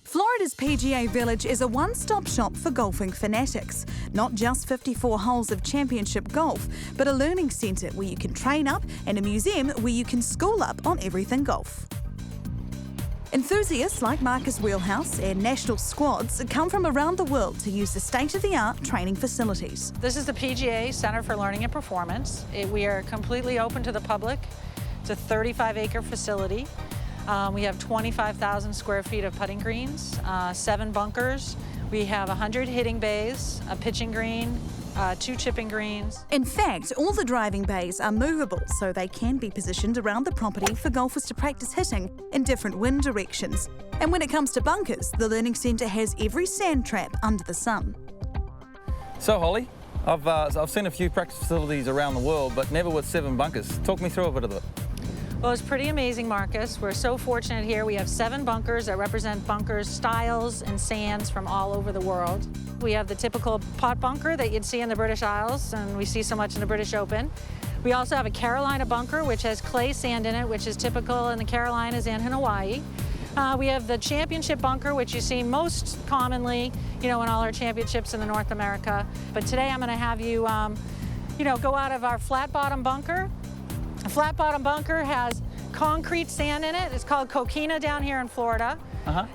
Florida's PGA Village is a one-stop shop for golfing fanatics. Not just 54 holes of championship golf, but a learning centre where you can train up and a museum where you can school up on everything golf. Enthusiasts like Marcus Wheelhouse and national squads come from around the world to use the state-of-the-art training facilities. This is the PGA Center for Learning and Performance. We are completely open to the public. It's a 35-acre facility. We have 25,000 square feet of putting greens, 7 bunkers. We have 100 hitting bays, a pitching green, 2 chipping greens. In fact, all the driving bays are movable, so they can be positioned around the property for golfers to practice hitting in different wind directions. And when it comes to bunkers, the Learning Centre has every sand trap under the sun. So Holly, I've seen a few practice facilities around the world, but never with 7 bunkers. Talk me through a bit of it. Well, it's pretty amazing, Marcus. We're so fortunate here. We have 7 bunkers that represent bunkers, styles, and sands from all over the world. We have the typical pot bunker that you'd see in the British Isles, and we see so much in the British Open. We also have a Carolina bunker, which has clay sand in it, which is typical in the Carolinas and in Hawaii. We have the championship bunker, which you see most commonly, in all our championships in North America. But today I'm going to have you, go out of our flat bottom bunker. A flat bottom bunker has concrete sand in it. It's called coquina down here in Florida.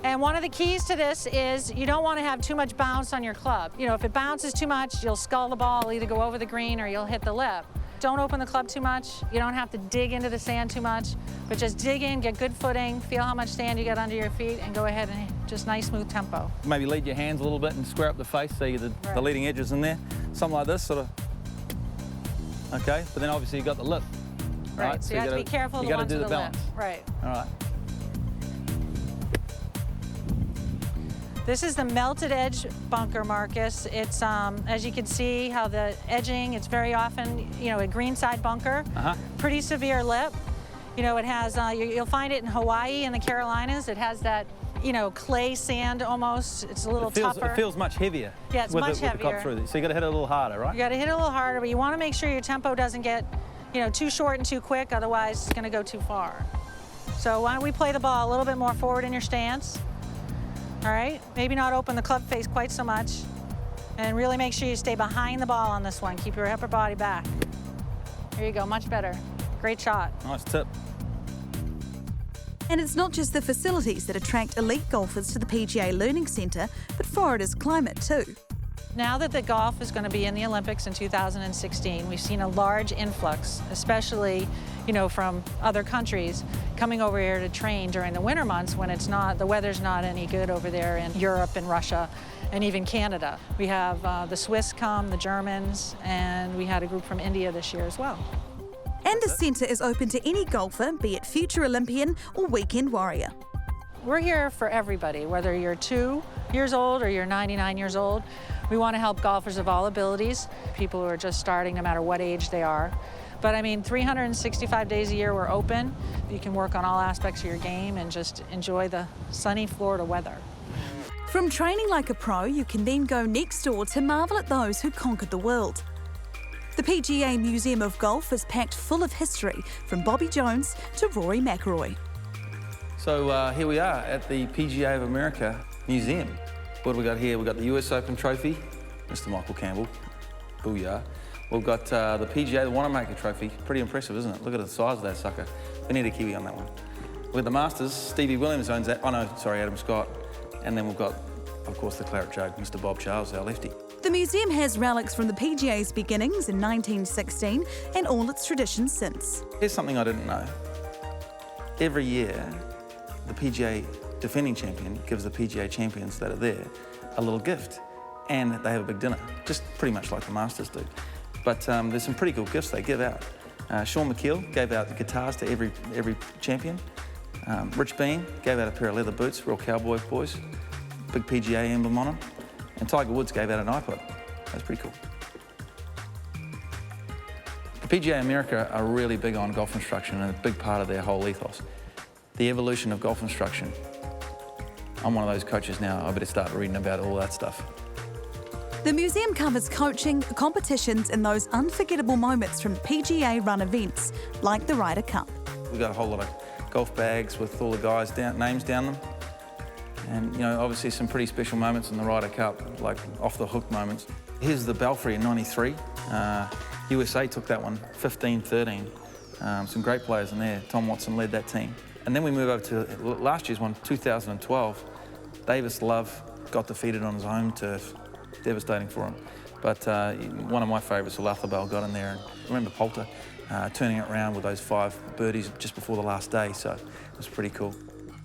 And one of the keys to this is you don't want to have too much bounce on your club. If it bounces too much, you'll scull the ball, either go over the green or you'll hit the lip. Don't open the club too much. You don't have to dig into the sand too much, but just dig in, get good footing, feel how much sand you get under your feet, and go ahead and just nice, smooth tempo. Maybe lead your hands a little bit and square up the face so the leading edge is in there. Something like this, sort of. Okay, but then obviously you've got the lip. Right, so you have to be careful of the one to the lip. Right. All right. This is the melted edge bunker, Marcus. It's, as you can see, how the edging, it's very often, a greenside bunker. Pretty severe lip. It has, you'll find it in Hawaii and the Carolinas. It has that, clay sand almost. It's a little tougher. It feels much heavier. Yeah, it's much heavier. The club through. So you got to hit it a little harder, right? You got to hit it a little harder, but you want to make sure your tempo doesn't get too short and too quick, otherwise it's going to go too far. So why don't we play the ball a little bit more forward in your stance. All right, maybe not open the club face quite so much, and really make sure you stay behind the ball on this one. Keep your upper body back. There you go, much better. Great shot. Nice tip. And it's not just the facilities that attract elite golfers to the PGA Learning Centre, but Florida's climate too. Now that the golf is going to be in the Olympics in 2016, we've seen a large influx, especially, from other countries coming over here to train during the winter months when the weather's not any good over there in Europe and Russia and even Canada. We have the Swiss come, the Germans, and we had a group from India this year as well. And the centre is open to any golfer, be it future Olympian or weekend warrior. We're here for everybody, whether you're 2 years old or you're 99 years old. We want to help golfers of all abilities, people who are just starting no matter what age they are. But 365 days a year we're open. You can work on all aspects of your game and just enjoy the sunny Florida weather. From training like a pro, you can then go next door to marvel at those who conquered the world. The Pga Museum of Golf is packed full of history, from Bobby Jones to Rory McIlroy. So here we are at the Pga of America Museum. What do we got here? We've got the US Open trophy, Mr. Michael Campbell, booyah. We've got the PGA, the Wanamaker trophy. Pretty impressive, isn't it? Look at the size of that sucker. We need a Kiwi on that one. We've got the Masters, Stevie Williams owns that. Oh no, sorry, Adam Scott. And then we've got, of course, the claret jug, Mr. Bob Charles, our lefty. The museum has relics from the PGA's beginnings in 1916 and all its traditions since. Here's something I didn't know. Every year, the PGA defending champion gives the PGA champions that are there a little gift, and they have a big dinner, just pretty much like the Masters do. But there's some pretty cool gifts they give out. Sean McKeel gave out the guitars to every champion. Rich Bean gave out a pair of leather boots, real cowboy boys, big PGA emblem on them. And Tiger Woods gave out an iPod. That's pretty cool. The PGA America are really big on golf instruction, and a big part of their whole ethos. The evolution of golf instruction. I'm one of those coaches now. I better start reading about all that stuff. The museum covers coaching, competitions and those unforgettable moments from PGA run events, like the Ryder Cup. We've got a whole lot of golf bags with all the guys' names down them. And, you know, obviously some pretty special moments in the Ryder Cup, like off-the-hook moments. Here's the Belfry in '93. USA took that one, 15-13. Some great players in there. Tom Watson led that team. And then we move over to last year's one, 2012. Davis Love got defeated on his home turf. Devastating for him. But one of my favourites, Bell, got in there. And I remember Poulter turning it around with those 5 birdies just before the last day, so it was pretty cool.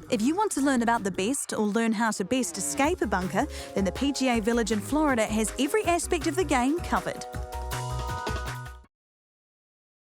If you want to learn about the best or learn how to best escape a bunker, then the PGA Village in Florida has every aspect of the game covered.